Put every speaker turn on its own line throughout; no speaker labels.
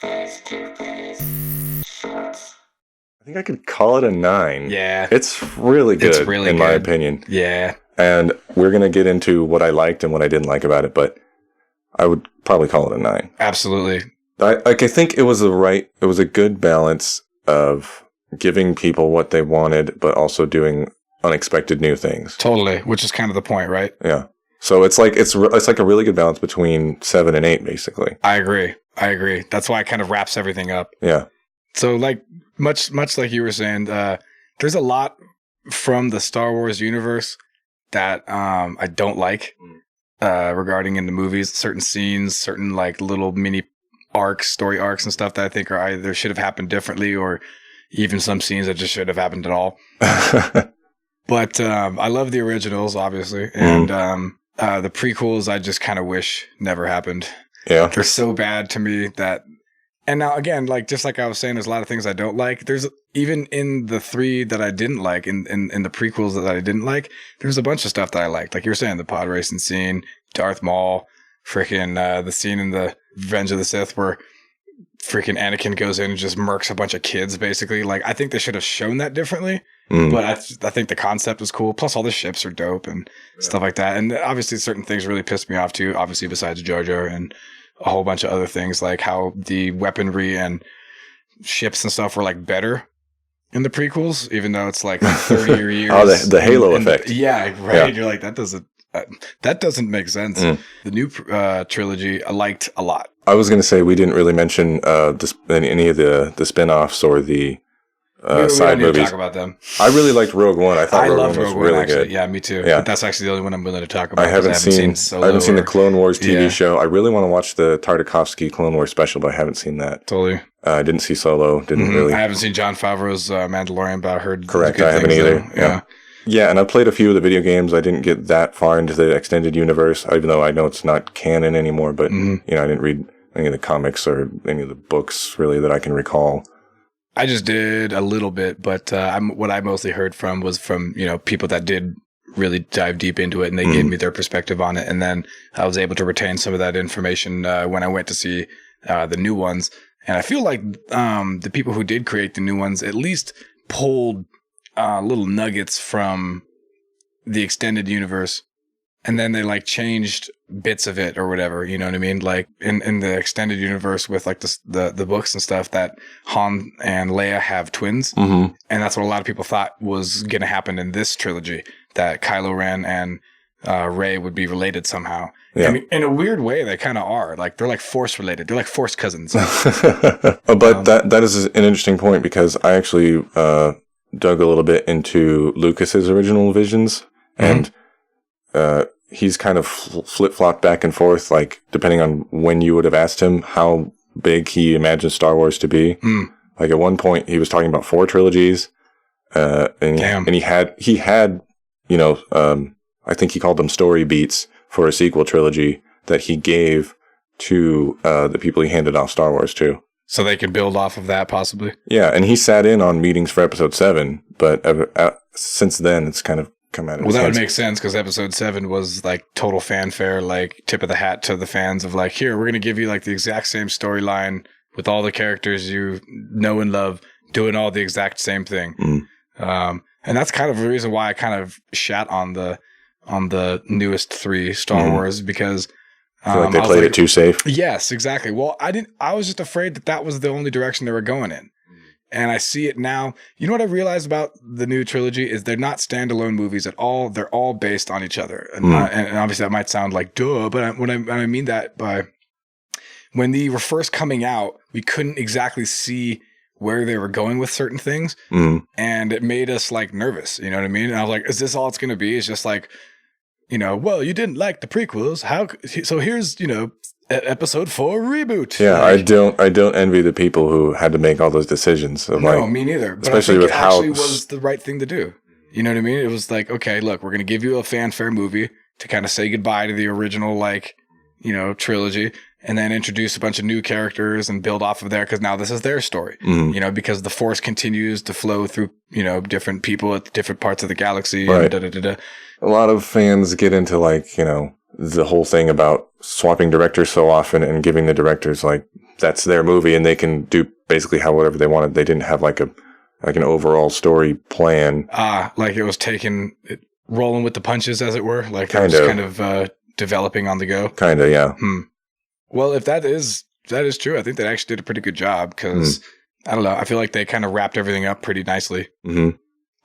I think I could call it a 9.
Yeah.
It's really good, in my opinion.
Yeah.
And we're going to get into what I liked and what I didn't like about it, but I would probably call it a 9.
Absolutely.
I think it was a good balance of giving people what they wanted, but also doing unexpected new things.
Totally, which is kind of the point, right?
Yeah. So it's like a really good balance between 7 and 8, basically.
I agree. That's why it kind of wraps everything up.
Yeah.
So, like much like you were saying, there's a lot from the Star Wars universe that I don't like regarding in the movies. Certain scenes, certain like little mini arcs, story arcs, and stuff that I think are either should have happened differently, or even some scenes that just should have happened at all. But I love the originals, obviously, and the prequels I just kind of wish never happened.
Yeah,
they're so bad to me that. And now again, like just like I was saying, there's a lot of things I don't like. There's even in the 3 that I didn't like, in the prequels that I didn't like, there's a bunch of stuff that I liked. Like you were saying, the pod racing scene, Darth Maul, freaking the scene in the Revenge of the Sith where freaking Anakin goes in and just murks a bunch of kids, basically. Like I think they should have shown that differently. But I think the concept was cool. Plus all the ships are dope and stuff like that. And obviously certain things really pissed me off too. Obviously besides Jar Jar and a whole bunch of other things, like how the weaponry and ships and stuff were like better in the prequels, even though it's like 30 years.
Oh, the Halo effect.
Yeah, right. Yeah. You're like, that doesn't make sense. The new trilogy I liked a lot.
I was going to say we didn't really mention any of the spin-offs or the side movies.
Talk about them.
I really liked Rogue One. I thought Rogue One was really good.
Yeah, me too.
Yeah.
But that's actually the only one I'm willing to talk about.
I haven't seen the Clone Wars TV show. I really want to watch the Tartakovsky Clone Wars special, but I haven't seen that.
Totally.
I didn't see Solo. Really.
I haven't seen Jon Favreau's Mandalorian, but I heard
correct. I haven't either. Yeah. Yeah, and I played a few of the video games. I didn't get that far into the extended universe, even though I know it's not canon anymore. But I didn't read any of the comics or any of the books really that I can recall.
I just did a little bit, but what I mostly heard from was from people that did really dive deep into it, and they gave me their perspective on it. And then I was able to retain some of that information when I went to see the new ones. And I feel like the people who did create the new ones at least pulled little nuggets from the extended universe, and then they like changed bits of it or whatever, you know what I mean? Like in the extended universe with like the books and stuff, that Han and Leia have twins. And that's what a lot of people thought was going to happen in this trilogy, that Kylo Ren and Rey would be related somehow. Yeah. And in a weird way, they kind of are. Like they're like Force related. They're like Force cousins.
But that is an interesting point, because I actually dug a little bit into Lucas's original visions, and he's kind of flip-flopped back and forth, like depending on when you would have asked him how big he imagined Star Wars to be. Like at one point he was talking about 4 trilogies, and he had I think he called them story beats for a sequel trilogy that he gave to the people he handed off Star Wars to.
So they could build off of that, possibly?
Yeah, and he sat in on meetings for Episode 7, but since then it's kind of come out of his
that
hands.
would make sense, because Episode 7 was like total fanfare, like tip of the hat to the fans of like, here, we're going to give you like the exact same storyline with all the characters you know and love doing all the exact same thing. And that's kind of the reason why I kind of shat on the newest 3 Star Wars, because
I feel like they played it too safe.
Yes, exactly. Well, I was just afraid that was the only direction they were going in. And I see it now. You know what I realized about the new trilogy is they're not standalone movies at all. They're all based on each other. And obviously that might sound like duh, but what I mean that by when they were first coming out, we couldn't exactly see where they were going with certain things. And it made us like nervous. You know what I mean? And I was like, is this all it's going to be? It's just like, well, you didn't like the prequels. So here's, Episode 4 reboot.
Yeah, like, I don't envy the people who had to make all those decisions.
No, me neither. But
especially with how it
was the right thing to do. You know what I mean? It was like, okay, look, we're going to give you a fanfare movie to kind of say goodbye to the original, trilogy, and then introduce a bunch of new characters and build off of there, because now this is their story. Because the Force continues to flow through, different people at different parts of the galaxy.
Right.
And
A lot of fans get into the whole thing about swapping directors so often and giving the directors that's their movie and they can do basically whatever they wanted. They didn't have like an overall story plan.
Like it was rolling with the punches, as it were. Like it was kind of developing on the go.
Kind of, yeah.
Well, if that is true, I think they actually did a pretty good job because I don't know. I feel like they kind of wrapped everything up pretty nicely.
Mm-hmm.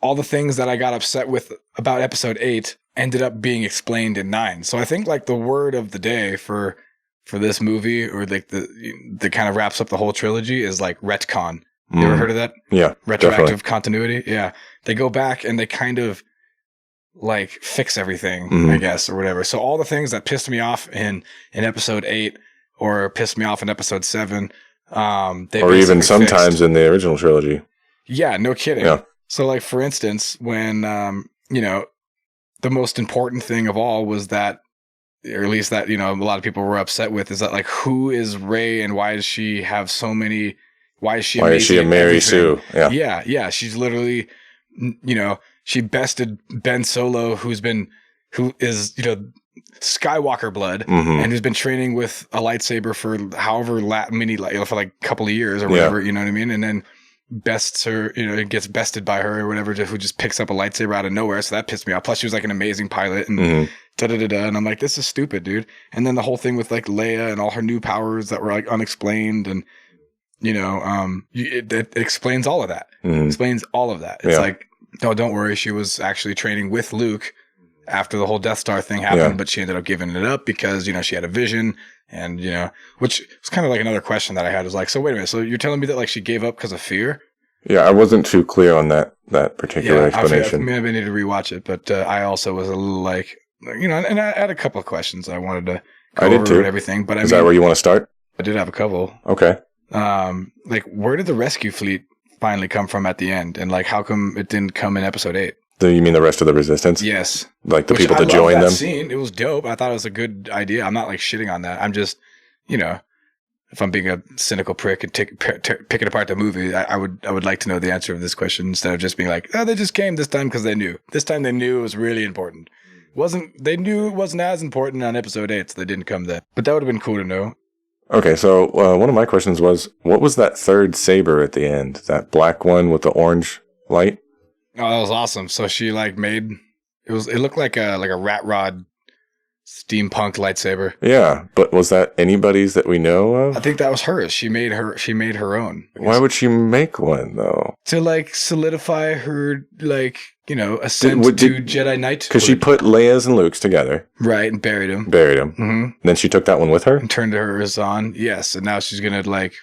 All the things that I got upset with about episode 8 ended up being explained in 9. So I think like the word of the day for this movie, or like the kind of wraps up the whole trilogy, is like retcon. You ever heard of that?
Yeah,
retroactive
definitely.
Continuity. Yeah, they go back and they kind of like fix everything, I guess, or whatever. So all the things that pissed me off in episode 8 or pissed me off in episode 7, they
or even sometimes in the original trilogy.
Yeah, no kidding.
Yeah.
So like for instance, when the most important thing of all was that, or at least that, a lot of people were upset with, is that like, who is Rey and why does she have so many? Why is she a Mary Sue?
Yeah.
Yeah. She's literally, she bested Ben Solo, who is, Skywalker blood, and who's been training with a lightsaber for however for like a couple of years or whatever, you know what I mean? And then bests her, gets bested by her or whatever, who just picks up a lightsaber out of nowhere. So that pissed me off. Plus she was like an amazing pilot and da-da-da-da. And I'm like, this is stupid, dude. And then the whole thing with like Leia and all her new powers that were like unexplained, and it explains all of that. Explains all of that. It's like, no, don't worry. She was actually training with Luke after the whole Death Star thing happened, but she ended up giving it up because, she had a vision, and, which was kind of like another question that I had, was like, so wait a minute. So you're telling me that like she gave up because of fear?
Yeah. I wasn't too clear on that particular explanation.
Maybe I need to rewatch it, but I also was a little like, and I had a couple of questions I wanted to go over
too.
and everything, but
Is that where you want to start?
I did have a couple.
Okay.
Like, where did the rescue fleet finally come from at the end? And like, how come it didn't come in episode 8?
You mean the rest of the Resistance?
Yes.
Like the people to join them?
Scene. It was dope. I thought it was a good idea. I'm not like shitting on that. I'm just, if I'm being a cynical prick and picking apart the movie, I would like to know the answer of this question instead of just being like, oh, they just came this time because they knew. This time they knew it was really important. They knew it wasn't as important on episode 8, so they didn't come then. But that would have been cool to know.
Okay, so one of my questions was, what was that third saber at the end? That black one with the orange light?
Oh, that was awesome. So she like made it looked like a rat rod steampunk lightsaber.
Yeah, but was that anybody's that we know of?
I think that was hers. She made her own.
Why would she make one though?
To like solidify her ascent to Jedi Knight.
Because she put Leia's and Luke's together.
Right, and buried him.
Mm-hmm. Then she took that one with her?
And turned hers on. Yes, and now she's going to like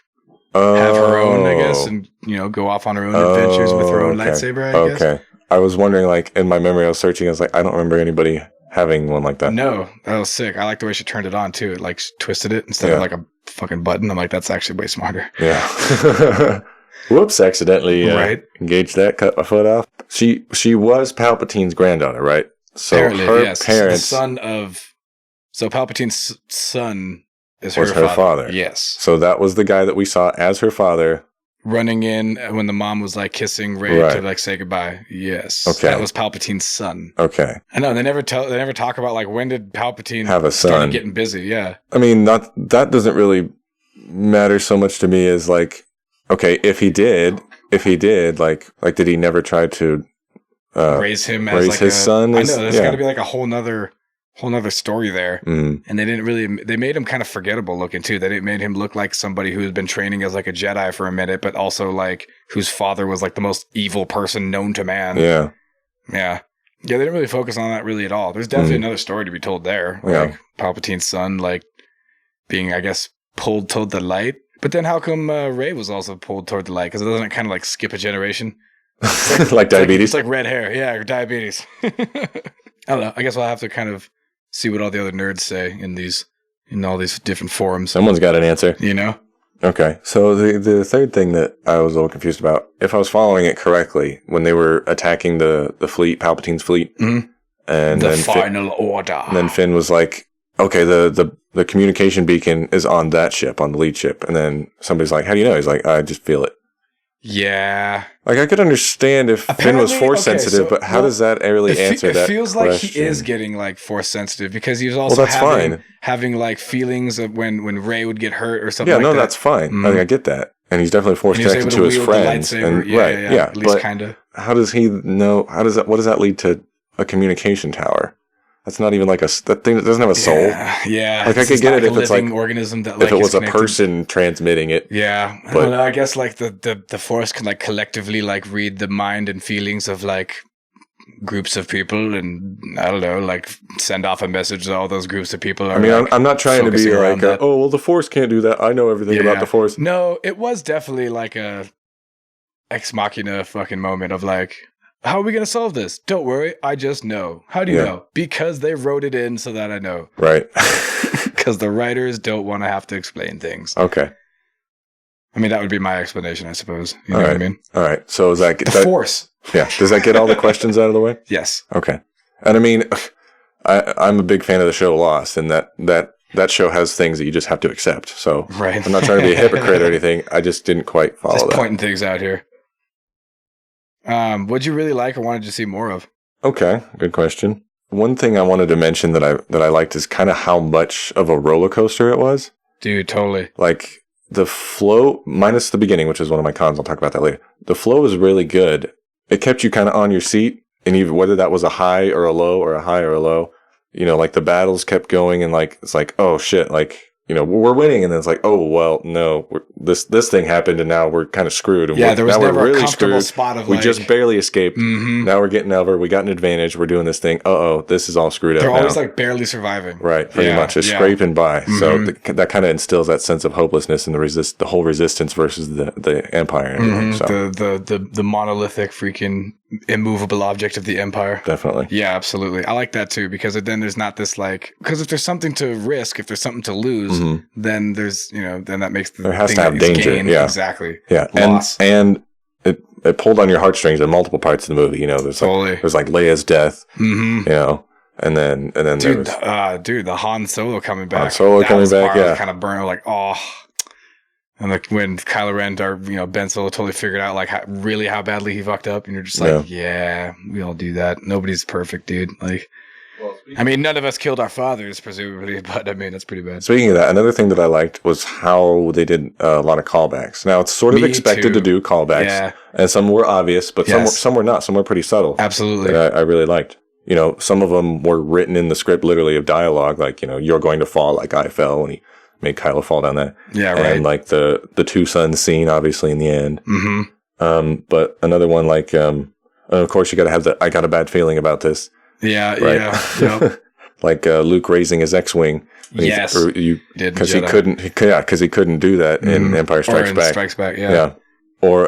have her own, I guess, and go off on her own adventures with her own lightsaber, I guess. Okay.
I was wondering, like, in my memory, I was searching, I was like, I don't remember anybody having one like that.
No, that was sick. I like the way she turned it on too. It like twisted it instead of like a fucking button. I'm like, that's actually way smarter.
Yeah. Whoops, accidentally engaged that, cut my foot off. She was Palpatine's granddaughter, right? So
apparently,
her
yes.
parents...
So Palpatine's son is
her father.
Yes.
So that was the guy that we saw as her father.
Running in when the mom was like kissing Rey to like say goodbye. Yes. Okay. That was Palpatine's son.
Okay.
I know they never talk about like when did Palpatine
have a son
start getting busy. Yeah.
I mean, that doesn't really matter so much to me as like, okay, if he did, like did he never try to
raise him as like
his son?
I know there's got to be like a whole nother story there. And they made him kind of forgettable looking too. They made him look like somebody who had been training as like a Jedi for a minute, but also like whose father was like the most evil person known to man.
Yeah.
They didn't really focus on that really at all. There's definitely another story to be told there. Like Palpatine's son, like being, I guess, pulled toward the light. But then how come Rey was also pulled toward the light? Because it doesn't kind of like skip a generation.
Like diabetes?
It's like red hair. Yeah, or diabetes. I don't know. I guess I'll have to kind of see what all the other nerds say in all these different forums.
Someone's got an answer. Okay. So the third thing that I was a little confused about, if I was following it correctly, when they were attacking the fleet, Palpatine's fleet, and
the final order.
And then Finn was like, okay, the communication beacon is on that ship, on the lead ship. And then somebody's like, how do you know? He's like, I just feel it.
Yeah.
Like, I could understand if Finn was force sensitive, but how does that really answer that? It feels
like he is getting like force sensitive because he was also having like feelings of when Rey would get hurt or something.
Yeah, that's fine. Mm-hmm. I mean, I get that, and he's definitely force connected to his friends, and
at least kind of.
How does he know? What does that lead to? A communication tower. That's not even like that thing that doesn't have a soul.
Yeah.
Like I could get it if it's like
organism that
if it was a person transmitting it.
Yeah. I don't know. I guess like the force can like collectively like read the mind and feelings of like groups of people, and I don't know, like send off a message to all those groups of people.
I mean, like, I'm not trying to be like, oh well, the force can't do that. I know everything about the force.
No, it was definitely like a ex machina fucking moment of like, how are we going to solve this? Don't worry. I just know. How do you know? Because they wrote it in so that I know.
Right.
Because the writers don't want to have to explain things.
Okay.
I mean, that would be my explanation, I suppose. You know what I mean?
All right. So is that...
The Force.
Yeah. Does that get all the questions out of the way?
Yes.
Okay. And I mean, I'm a big fan of the show Lost, and that show has things that you just have to accept. So I'm not trying to be a hypocrite or anything. I just didn't quite follow
just
that.
Pointing things out here. What'd you really like or wanted to see more of?
Okay, good question. One thing I wanted to mention that I liked is kind of how much of a roller coaster it was.
Dude, totally.
Like the flow, minus the beginning, which is one of my cons. I'll talk about that later. The flow was really good. It kept you kind of on your seat, and even whether that was a high or a low or a high or a low, you know, like the battles kept going, and like it's like, oh shit, like, you know, we're winning, and then it's like, oh well, no, this thing happened, and now we're kind of screwed. And
there was never a comfortable spot of
we just barely escaped. Mm-hmm. Now we're getting over. We got an advantage. We're doing this thing. This is all screwed up.
They're always like barely surviving,
right? Pretty much, just scraping by. Mm-hmm. So that kind of instills that sense of hopelessness and the whole resistance versus the Empire.
Mm-hmm. So. The monolithic freaking immovable object of the Empire.
Definitely.
Yeah, absolutely. I like that too, because then there's not this like, because if there's something to risk, if there's something to lose, then there's, you know, then that makes the
there has to have danger.
Gain.
Yeah,
exactly.
Yeah, and it pulled on your heartstrings in multiple parts of the movie. You know, there's like Leia's death. You know, and then
dude, the Han Solo coming back. Kind of burnt like And like when Kylo Ren Ben Solo totally figured out like how badly he fucked up, and you're just like, yeah, we all do that. Nobody's perfect, dude. Like, I mean, none of us killed our fathers, presumably, but I mean, that's pretty bad.
Speaking of that, another thing that I liked was how they did a lot of callbacks. Now, it's sort of expected to do callbacks, and some were obvious, but some were not. Some were pretty subtle.
Absolutely,
that I really liked. You know, some of them were written in the script, literally of dialogue, like, you know, you're going to fall like I fell, and he made Kylo fall down that.
Yeah, right.
And like the two sons scene, obviously, in the end. Mm-hmm. But another one, like, of course, you got to have I got a bad feeling about this.
Yeah, right? Yep.
Like Luke raising his X-wing.
Yes,
because he couldn't do that in Empire Strikes Back.
Strikes Back, yeah.
Or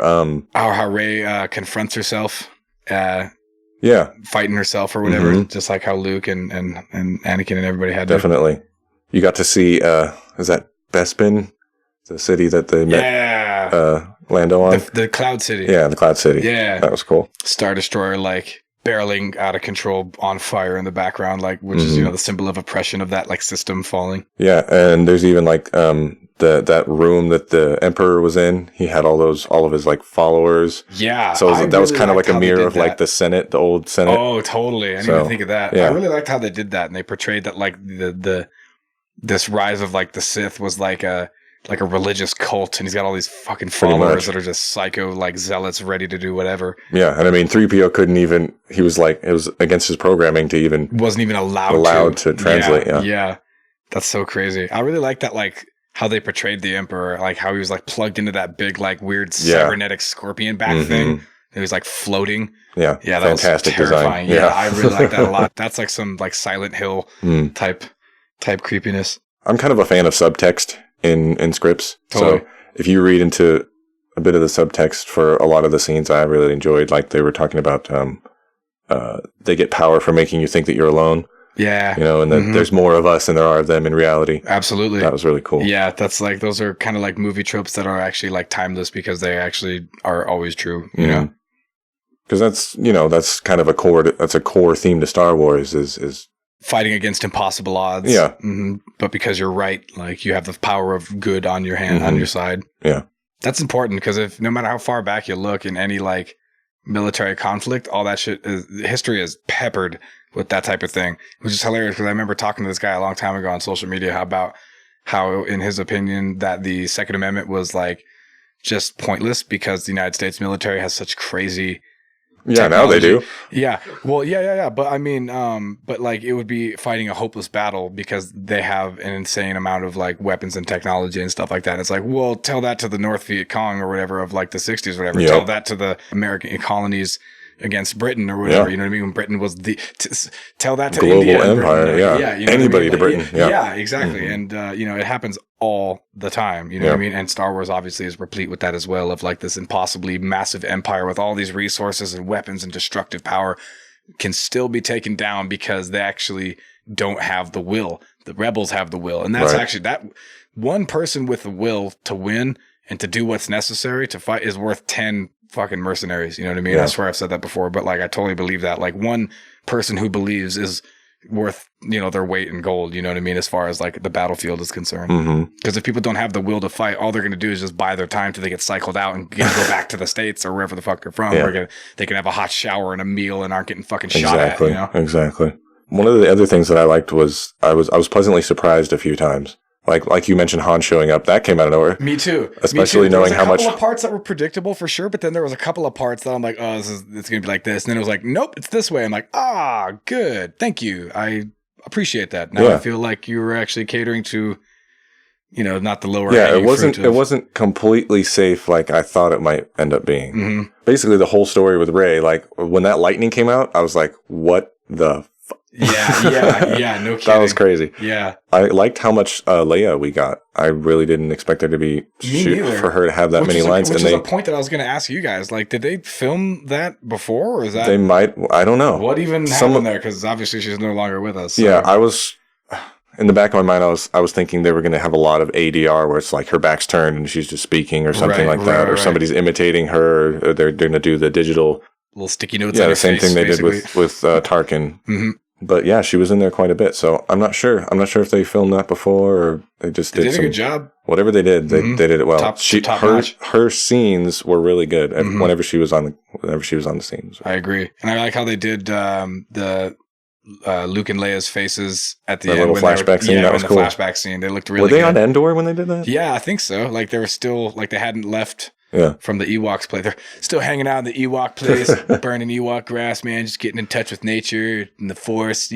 how Rey confronts herself. Fighting herself or whatever, just like how Luke and Anakin and everybody had.
Definitely. You got to see, is that Bespin? The city that they met Lando on?
The Cloud City.
Yeah, the Cloud City.
Yeah.
That was cool. Star
Destroyer, like, barreling out of control on fire in the background, like, which is, you know, the symbol of oppression of that, like, system falling.
Yeah, and there's even, like, that room that the Emperor was in. He had all of his, like, followers.
Yeah.
So that was kind of like a mirror of, like, the Senate, the old Senate.
Oh, totally. I didn't even think of that. Yeah. I really liked how they did that, and they portrayed that, like, this rise of like the Sith was like a religious cult, and he's got all these fucking followers that are just psycho like zealots ready to do whatever.
Yeah, and I mean 3PO couldn't even. He was like, it was against his programming to even
wasn't even allowed to
translate.
Yeah, that's so crazy. I really like that, like how they portrayed the Emperor, like how he was like plugged into that big like weird cybernetic scorpion back thing. It was like floating.
Yeah,
that
fantastic
was terrifying.
Design.
Yeah, I really like that a lot. That's like some like Silent Hill type creepiness.
I'm kind of a fan of subtext in scripts.
Totally.
So if you read into a bit of the subtext for a lot of the scenes, I really enjoyed. Like they were talking about, they get power for making you think that you're alone.
Yeah.
You know, and that there's more of us than there are of them in reality.
Absolutely.
That was really cool.
Yeah, that's like, those are kind of like movie tropes that are actually like timeless because they actually are always true, you know?
Because that's kind of a core theme to Star Wars is
fighting against impossible odds.
Yeah.
But because you're right, like you have the power of good on your hand, on your side.
Yeah.
That's important because if no matter how far back you look in any like military conflict, all that shit history is peppered with that type of thing, which is hilarious because I remember talking to this guy a long time ago on social media about how, in his opinion, that the Second Amendment was like just pointless because the United States military has such crazy
Yeah, now they do.
Yeah. Well, yeah. But I mean, but like it would be fighting a hopeless battle because they have an insane amount of like weapons and technology and stuff like that. And it's like, well, tell that to the North Viet Cong or whatever of like the 60s or whatever.
Yep.
Tell that to the American colonies against Britain or whatever.
Yeah.
You know what I mean? When Britain was tell that to
global
India
empire.
Britain,
Yeah.
You know
Anybody
what I mean?
to Britain. Yeah.
Yeah, exactly. Mm-hmm. And, it happens all the time. You know what I mean? And Star Wars obviously is replete with that as well, of like this impossibly massive empire with all these resources and weapons and destructive power can still be taken down because they actually don't have the will. The rebels have the will. And that's actually that one person with the will to win and to do what's necessary to fight is worth 10 fucking mercenaries. You know what I mean?
Yeah.
I swear I've said that before, but like I totally believe that. Like one person who believes is worth, their weight in gold. You know what I mean? As far as like the battlefield is concerned. Because if people don't have the will to fight, all they're going to do is just buy their time till they get cycled out and get to go back to the States or wherever the fuck they're from.
Yeah.
They can have a hot shower and a meal and aren't getting fucking shot at.
Exactly. One of the other things that I liked was I was pleasantly surprised a few times. Like you mentioned, Han showing up, that came out of nowhere.
Me too.
Especially knowing how much.
There was a couple of parts that were predictable for sure, but then there was a couple of parts that I'm like, oh, it's going to be like this. And then it was like, nope, it's this way. I'm like, good. Thank you. I appreciate that. Now I feel like you were actually catering to, not the lower.
Yeah, it wasn't completely safe like I thought it might end up being. Mm-hmm. Basically, the whole story with Rey, like when that lightning came out, I was like, what the
Yeah, no kidding.
That was crazy.
Yeah.
I liked how much Leia we got. I really didn't expect there to be for her to have that many lines.
Which is a point that I was going to ask you guys. Like, did they film that before, or is that
they might? I don't know.
What even happened there? Because obviously she's no longer with us. So.
Yeah, I was in the back of my mind. I was thinking they were going to have a lot of ADR where it's like her back's turned and she's just speaking or something like that, or somebody's imitating her. Or they're going to do the digital
little sticky notes.
Yeah, the same thing they did with Tarkin. Mm-hmm. But yeah, she was in there quite a bit, so I'm not sure. I'm not sure if they filmed that before or they just did
a good job.
Whatever they did, they did it well. Her scenes were really good whenever she was on the scenes.
I agree, and I like how they did the Luke and Leia's faces at the end.
Little flashback scene. That was cool.
The flashback scene. They looked really.
Were they on Endor when they did that?
Yeah, I think so. Like they were still like they hadn't left.
Yeah.
From the Ewoks place. They're still hanging out in the Ewok place, burning Ewok grass, man, just getting in touch with nature and the Force,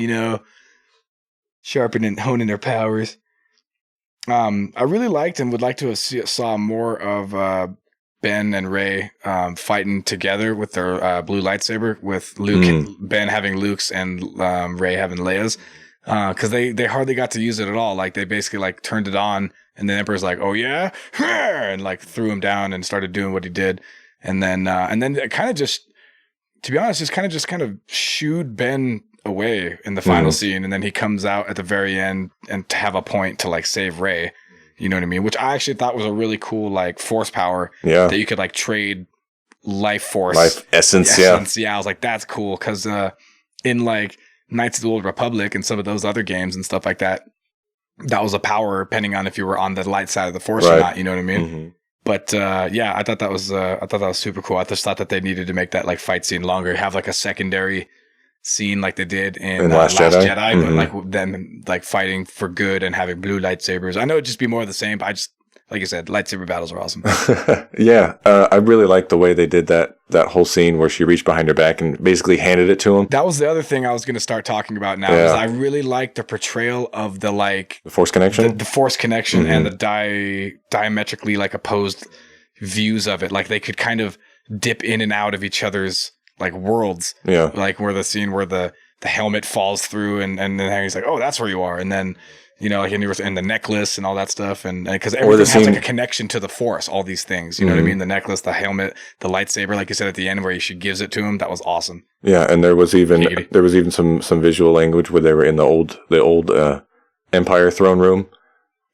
sharpening, honing their powers. I really liked and would like to have saw more of Ben and Rey fighting together with their blue lightsaber, with Luke, Ben having Luke's and Rey having Leia's. Because they hardly got to use it at all. Like they basically like turned it on, and the Emperor's like, "Oh yeah," and like threw him down and started doing what he did, and then it kind of just, to be honest, just kind of shooed Ben away in the final scene, and then he comes out at the very end and to have a point to like save Rey. You know what I mean? Which I actually thought was a really cool like force power that you could like trade life essence. Yeah, I was like, that's cool because in like Knights of the Old Republic and some of those other games and stuff like that, that was a power depending on if you were on the light side of the Force or not. You know what I mean? Mm-hmm. But I thought that was super cool. I just thought that they needed to make that like fight scene longer, have like a secondary scene like they did in Last Jedi, but like them like fighting for good and having blue lightsabers. I know it'd just be more of the same, but I just, like you said, lightsaber battles are awesome.
Yeah, I really liked the way they did that whole scene where she reached behind her back and basically handed it to him.
That was the other thing I was going to start talking about now. Is I really liked the portrayal of the Force connection, the Force connection, and the diametrically like opposed views of it. Like they could kind of dip in and out of each other's like worlds. Yeah, like where the scene where the helmet falls through, and then Harry's like, "Oh, that's where you are," and then. Like and the necklace and all that stuff, and because everything has like a connection to the Force, all these things, you know what I mean? The necklace, the helmet, the lightsaber, like you said at the end, where she gives it to him, that was awesome.
Yeah, and there was even some visual language where they were in the old Empire throne room.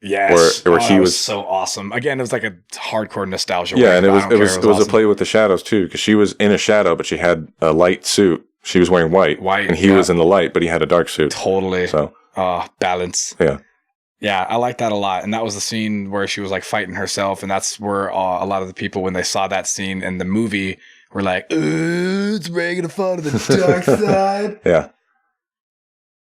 Yes, where he was so awesome. Again, it was like a hardcore nostalgia.
Yeah, and it was awesome. A play with the shadows too, because she was in a shadow, but she had a light suit. She was wearing white, and he was in the light, but he had a dark suit.
Totally.
So.
Balance.
Yeah.
Yeah, I like that a lot. And that was the scene where she was like fighting herself. And that's where a lot of the people, when they saw that scene in the movie, were like, it's Rey gonna fall to the dark side.
Yeah.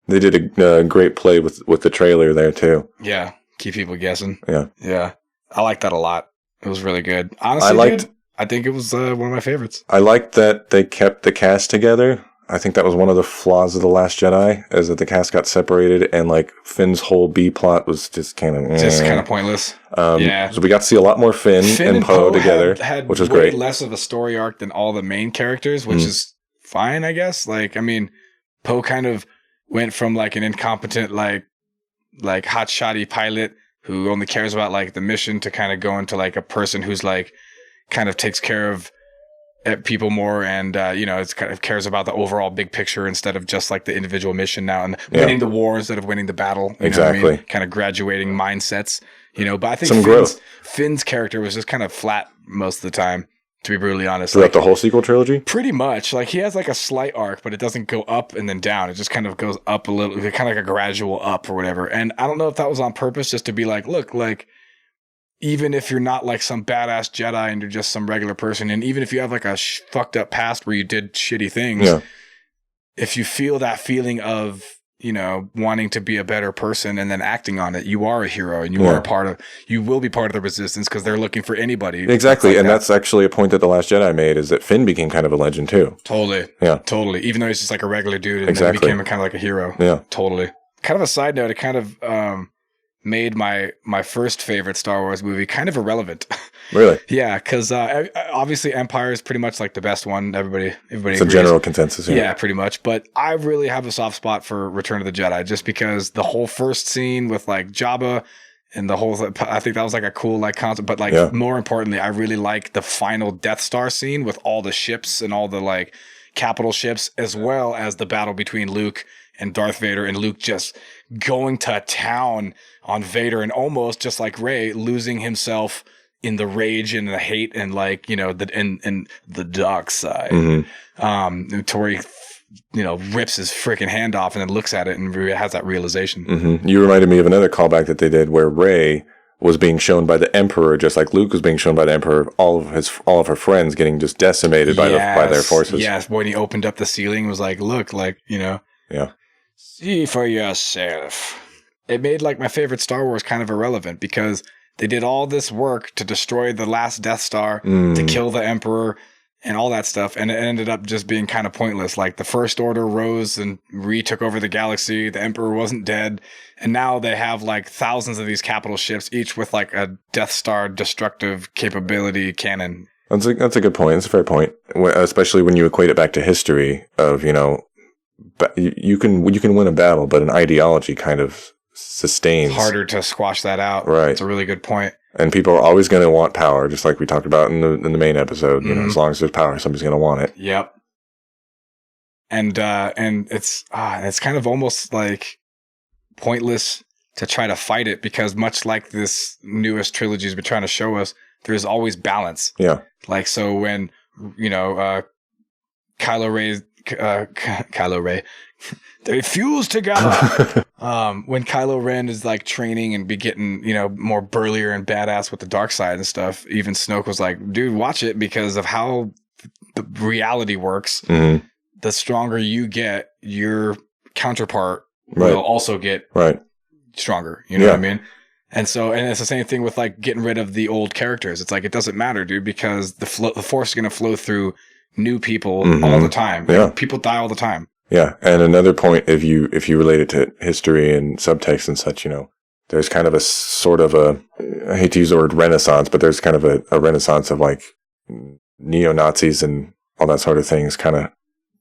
They did a great play with the trailer there, too.
Yeah. Keep people guessing.
Yeah.
Yeah. I like that a lot. It was really good. Honestly, I think it was one of my favorites.
I liked that they kept the cast together. I think that was one of the flaws of The Last Jedi, is that the cast got separated and like Finn's whole B plot was just kind of
pointless.
Yeah. So we got to see a lot more Finn and Poe together, which was great.
Less of a story arc than all the main characters, which is fine, I guess. Like, I mean, Poe kind of went from like an incompetent, like hotshotty pilot who only cares about like the mission to kind of go into like a person who's like kind of takes care of people more, and it's kind of cares about the overall big picture instead of just like the individual mission now, and winning the war instead of winning the battle.
Exactly.
Know what I mean? Kind of graduating mindsets, But I think Finn's character was just kind of flat most of the time, to be brutally honest.
Throughout the whole sequel trilogy?
Pretty much. Like, he has like a slight arc, but it doesn't go up and then down. It just kind of goes up a little, kind of like a gradual up or whatever. And I don't know if that was on purpose, just to be like, look, like, even if you're not like some badass Jedi and you're just some regular person, and even if you have like a fucked up past where you did shitty things, if you feel that feeling of, wanting to be a better person and then acting on it, you are a hero, and you will be part of the resistance, because they're looking for anybody.
Exactly. And that's actually a point that The Last Jedi made, is that Finn became kind of a legend too.
Totally.
Yeah.
Totally. Even though he's just like a regular dude, and then became kind of like a hero. Yeah. Totally. Kind of a side note, it kind of, made my first favorite Star Wars movie kind of irrelevant.
Really?
Yeah, because obviously Empire is pretty much like the best one. Everybody
it's a general consensus.
Yeah, pretty much. But I really have a soft spot for Return of the Jedi, just because the whole first scene with like Jabba and the whole, I think that was like a cool like concept. But like more importantly, I really like the final Death Star scene with all the ships and all the like capital ships, as well as the battle between Luke and Darth Vader, and Luke just going to town on Vader, and almost just like Rey, losing himself in the rage and the hate and like, the dark side. Mm-hmm. To where he, rips his freaking hand off and then looks at it and has that realization.
Mm-hmm. You reminded me of another callback that they did where Rey was being shown by the Emperor, just like Luke was being shown by the Emperor, all of her friends getting just decimated by their forces.
Yes, when he opened up the ceiling, was like, look, like,
Yeah.
See for yourself. It made like my favorite Star Wars kind of irrelevant, because they did all this work to destroy the last Death Star, to kill the Emperor and all that stuff, and it ended up just being kind of pointless. Like, the First Order rose and retook over the galaxy. The Emperor wasn't dead, and now they have like thousands of these capital ships, each with like a Death Star destructive capability cannon.
That's a good point. It's a fair point, especially when you equate it back to history of, but you can win a battle, but an ideology kind of sustains.
It's harder to squash that out.
Right.
It's a really good point.
And people are always going to want power, just like we talked about in the main episode. As long as there's power, somebody's going to want it.
Yep. And it's kind of almost like pointless to try to fight it, because much like this newest trilogy has been trying to show us, there's always balance.
Yeah.
Like, so when Kylo Ray, they fuse together. When Kylo Ren is like training and be getting, more burlier and badass with the dark side and stuff, even Snoke was like, dude, watch it, because of how the reality works. Mm-hmm. The stronger you get, your counterpart will also get stronger. You know what I mean? And so, and it's the same thing with like getting rid of the old characters. It's like, it doesn't matter, dude, because the Force is going to flow through new people all the time. Yeah. People die all the time.
Yeah. And another point, if you relate it to history and subtext and such, there's kind of a sort of I hate to use the word renaissance, but there's kind of a renaissance of like neo-Nazis and all that sort of things kind of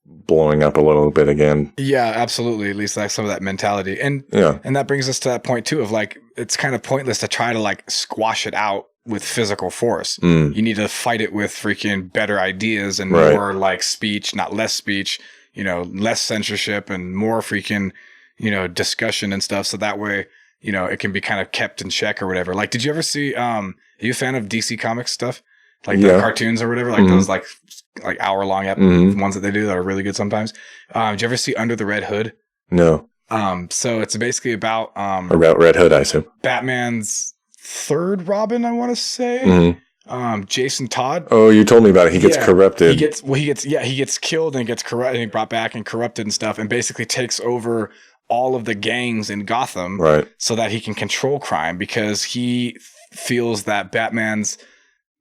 blowing up a little bit again.
Yeah, absolutely. At least like some of that mentality. And that brings us to that point too of like, it's kind of pointless to try to like squash it out with physical force. You need to fight it with freaking better ideas and more like speech, not less speech, less censorship and more freaking, discussion and stuff. So that way, it can be kind of kept in check or whatever. Like, did you ever see, are you a fan of DC Comics stuff? Like the cartoons or whatever, like those like hour long ones that they do that are really good sometimes. Did you ever see Under the Red Hood?
No.
So it's basically about
Red Hood, I assume.
Batman's third Robin, I want to say.
Mm-hmm.
Jason Todd.
Oh, you told me about it. He gets corrupted.
He gets killed and gets corrupted and brought back and corrupted and stuff, and basically takes over all of the gangs in Gotham,
right?
So that he can control crime, because he feels that Batman's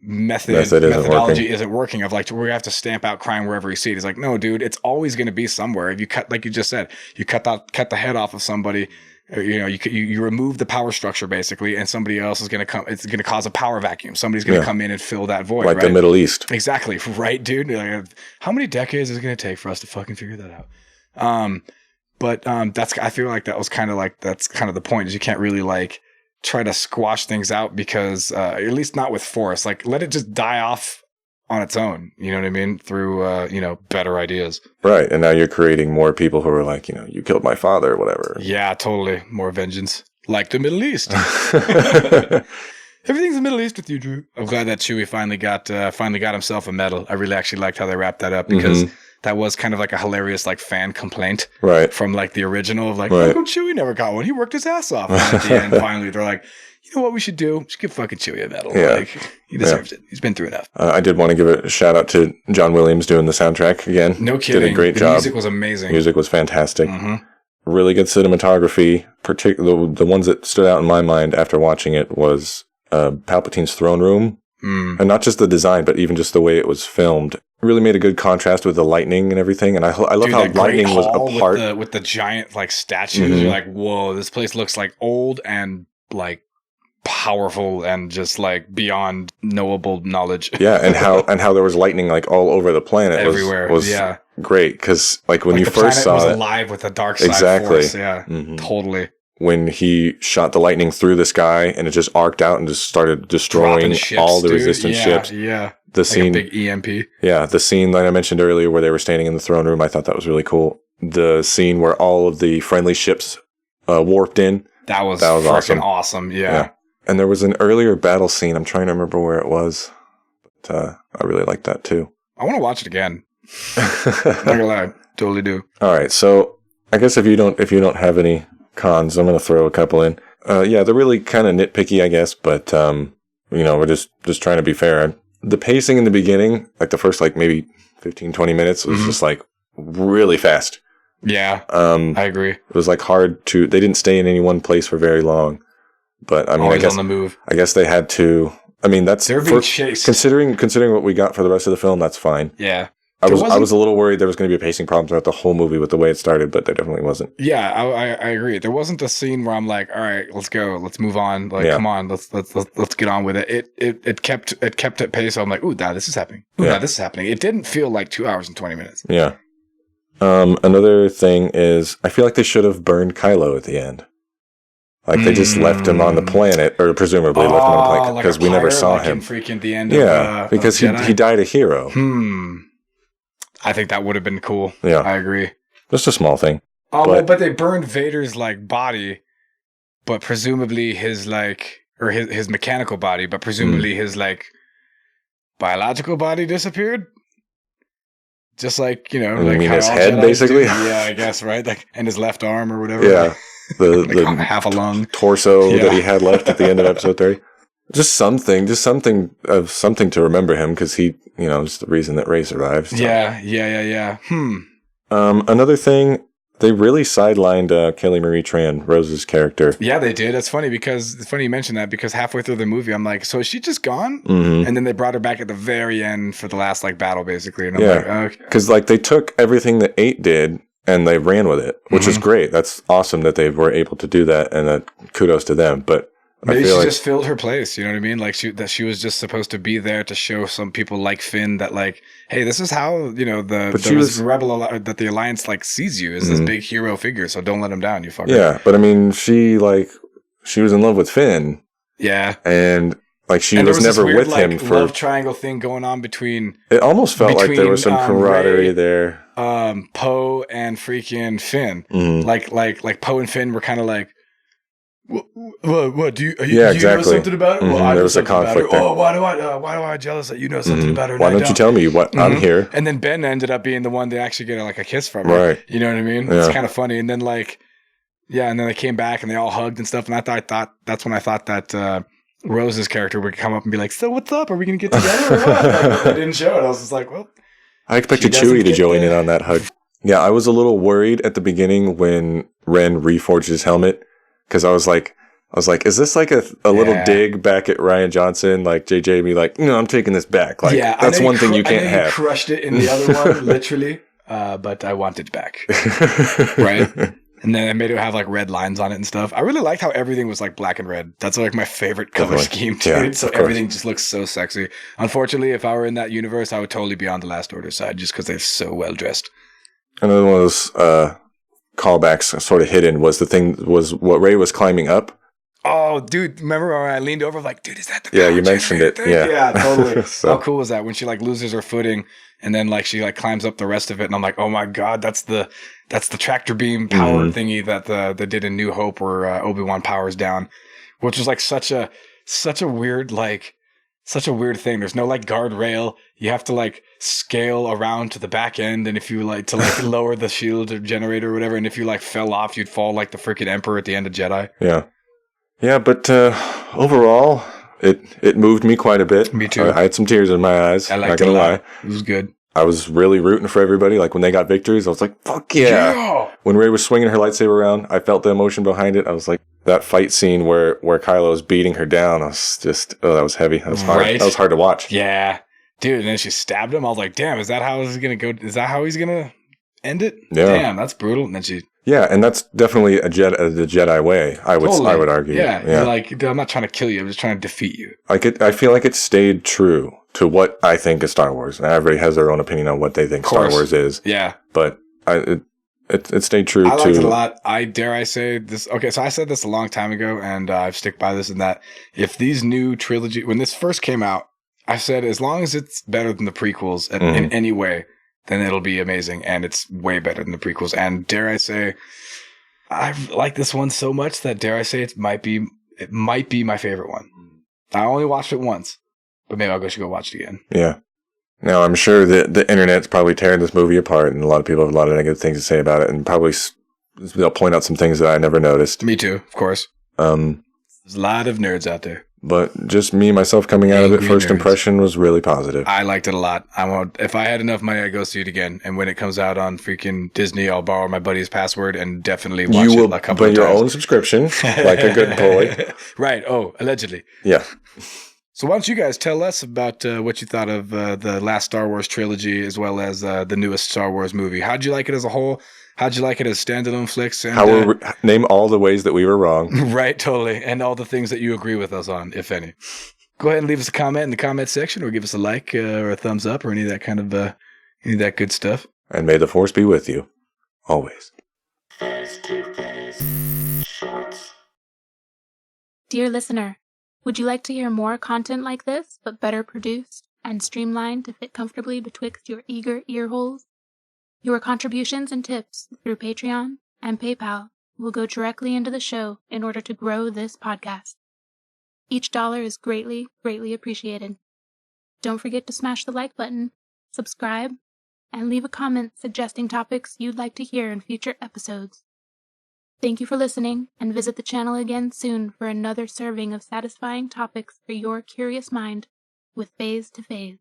methodology isn't working. Of like, we have to stamp out crime wherever we see it. He's like, no, dude, it's always going to be somewhere. If you cut, like you just said, you cut the head off of somebody, or, you remove the power structure basically, and somebody else is going to come. It's going to cause a power vacuum. Somebody's going to come in and fill that void,
like
right?
the Middle East,
exactly, right, dude. Like, how many decades is it going to take for us to fucking figure that out? But I feel like that's kind of the point, is you can't really like try to squash things out, because at least not with force. Like, let it just die off on its own. You know what I mean? Through better ideas. Right.
And now you're creating more people who are like, you killed my father or whatever.
Yeah, totally. More vengeance. Like the Middle East. Everything's the Middle East with you, Drew. I'm glad that Chewie finally got himself a medal. I really actually liked how they wrapped that up, because that was kind of like a hilarious like fan complaint,
right?
From like the original of like, how come Chewie never got one? He worked his ass off. And at the end, finally, they're like, you know what we should do? We should give fucking Chewie a medal.
Yeah.
Like, he deserves it. He's been through enough.
I did want to give a shout out to John Williams doing the soundtrack again.
No kidding.
Did a great job.
Music was amazing.
Music was fantastic. Really good cinematography. Particularly the ones that stood out in my mind after watching it was Palpatine's throne room. And not just the design, but even just the way it was filmed. It really made a good contrast with the lightning and everything. And I love how lightning was a part.
With the giant like statues. You're like, whoa, this place looks like old and like powerful and just like beyond knowable knowledge.
Yeah, and how there was lightning like all over the planet.
Everywhere.
Was great, because like when you first saw it,
was alive with the dark side force. Yeah, totally.
When he shot the lightning through the sky and it just arced out and just started destroying
ships,
all the resistance ships.
Yeah.
The scene,
like a big EMP.
Yeah, the scene that I mentioned earlier where they were standing in the throne room, I thought that was really cool. The scene where all of the friendly ships warped in.
That was freaking awesome. Yeah.
And there was an earlier battle scene. I'm trying to remember where it was. But I really liked that too.
I want to watch it again. Not gonna lie. Totally do.
All right. So I guess if you don't have any cons, I'm going to throw a couple in. They're really kind of nitpicky, I guess, but we're just trying to be fair. The pacing in the beginning, like the first like maybe 15, 20 minutes was just like really fast.
Yeah. I agree.
It was like hard they didn't stay in any one place for very long. But I mean,
always on the move.
I guess they had to. I mean, that's
they're being chased.
Considering what we got for the rest of the film, that's fine.
Yeah.
I was a little worried there was going to be a pacing problem throughout the whole movie with the way it started, but there definitely wasn't.
Yeah, I agree. There wasn't a scene where I'm like, all right, let's go, let's move on. Like, come on, let's get on with it. It kept at pace. So I'm like, ooh, now this is happening. Now this is happening. It didn't feel like 2 hours and 20 minutes.
Yeah. Another thing is, I feel like they should have burned Kylo at the end. Like they just left him on the planet, or presumably left him on the planet, because we never saw him.
Freaking the end.
Because he died a hero.
I think that would have been cool.
Yeah,
I agree.
Just a small thing.
But they burned Vader's like body, but presumably his like, or his mechanical body, but presumably his like biological body disappeared. Just like, like
mean his head, Jedi's basically?
Yeah, I guess, right? Like, and his left arm or whatever.
Yeah. The
half a lung
torso that he had left at the end of episode 30. Just something to remember him, because he, is the reason that Rey survived. So.
Yeah.
Another thing, they really sidelined Kelly Marie Tran, Rose's character.
Yeah, they did. That's funny, because it's funny you mentioned that, because halfway through the movie, I'm like, so is she just gone? And then they brought her back at the very end for the last like battle, basically. And I'm like, okay.
Because like they took everything that 8 did and they ran with it, which is great. That's awesome that they were able to do that, and kudos to them. But
maybe she just filled her place. You know what I mean? Like she was just supposed to be there to show some people like Finn that like, hey, this is how the rebel that the Alliance like sees you as this big hero figure. So don't let him down, you fucker.
Yeah, but I mean, she was in love with Finn.
Yeah,
and like she was never
weird,
with him for
love triangle thing going on between.
It almost felt like there was some camaraderie there.
Poe and freaking Finn, like Poe and Finn were kind of like, what do you know something about it? Well,
there was a conflict there.
Oh, why do I jealous that you know something about it?
Why don't you tell me what I'm here?
And then Ben ended up being the one to actually get like a kiss from
her. Right.
You know what I mean?
Yeah.
It's kind of funny. And then like Yeah, and then they came back and they all hugged and stuff. And I thought that's when I thought that Rose's character would come up and be like, "So what's up? Are we gonna get together or what?" Like, they didn't show it. I was just like, "Well."
I expected Chewie to join in on that hug. Yeah, I was a little worried at the beginning when Ren reforged his helmet because I was like, is this like a little dig back at Rian Johnson? Like JJ be like, no, I'm taking this back. Like that's one thing you can't have.
He crushed it in the other one, literally. But I want it back. Right? And then I made it have like red lines on it and stuff. I really liked how everything was like black and red. That's like my favorite color scheme, dude. Yeah, so everything just looks so sexy. Unfortunately, if I were in that universe, I would totally be on the Last Order side just because they're so well dressed.
Another one of those callbacks sort of hidden was what Rey was climbing up.
Oh, dude, remember when I leaned over like, dude, is that the
you mentioned it.
Thing? Yeah, totally. So. How cool was that when she like loses her footing and then like she like climbs up the rest of it and I'm like, oh my God, that's the tractor beam power thingy that they did in New Hope where Obi-Wan powers down, which was like such a weird thing. There's no like guardrail. You have to like scale around to the back end, and if you like to like lower the shield or generator or whatever, and if you like fell off, you'd fall like the freaking Emperor at the end of Jedi.
Yeah, but overall, it moved me quite a bit.
Me too.
I had some tears in my eyes.
I liked it a lot. It was good.
I was really rooting for everybody. Like when they got victories, I was like, "Fuck yeah!" When Rey was swinging her lightsaber around, I felt the emotion behind it. I was like, that fight scene where Kylo was beating her down. I was just, that was heavy. That was hard. Right? That was hard to watch.
Yeah, dude. And then she stabbed him. I was like, "Damn, is that how he's gonna go? Is that how he's gonna end it?"
Yeah.
Damn, that's brutal. And then she.
Yeah, and that's definitely the Jedi way. I would argue.
Yeah. You're like, I'm not trying to kill you. I'm just trying to defeat you.
I feel like it stayed true to what I think is Star Wars. And everybody has their own opinion on what they think Star Wars is.
Yeah,
but it stayed true.
I liked it a lot. Dare I say this? Okay, so I said this a long time ago, and I've stick by this and that. If these new trilogy, when this first came out, I said as long as it's better than the prequels in any way, then it'll be amazing, and it's way better than the prequels. And dare I say, I like this one so much that dare I say it might be my favorite one. I only watched it once, but maybe I should go watch it again.
Yeah. Now I'm sure that the internet's probably tearing this movie apart, and a lot of people have a lot of negative things to say about it, and probably they'll point out some things that I never noticed.
Me too, of course. There's a lot of nerds out there.
But just myself coming out of it, first impression was really positive.
I liked it a lot. If I had enough money, I'd go see it again. And when it comes out on freaking Disney, I'll borrow my buddy's password and definitely watch it a couple of times. You will buy your own subscription, like a good boy. Right. Oh, allegedly.
Yeah.
So why don't you guys tell us about what you thought of the last Star Wars trilogy as well as the newest Star Wars movie? How'd you like it as a whole? How'd you like it as standalone flicks? And,
name all the ways that we were wrong.
Right, totally. And all the things that you agree with us on, if any. Go ahead and leave us a comment in the comment section or give us a like or a thumbs up or any of that kind of any of that good stuff.
And may the Force be with you. Always.
Dear listener, would you like to hear more content like this, but better produced and streamlined to fit comfortably betwixt your eager ear holes? Your contributions and tips through Patreon and PayPal will go directly into the show in order to grow this podcast. Each dollar is greatly, greatly appreciated. Don't forget to smash the like button, subscribe, and leave a comment suggesting topics you'd like to hear in future episodes. Thank you for listening, and visit the channel again soon for another serving of satisfying topics for your curious mind with Phase to Phase.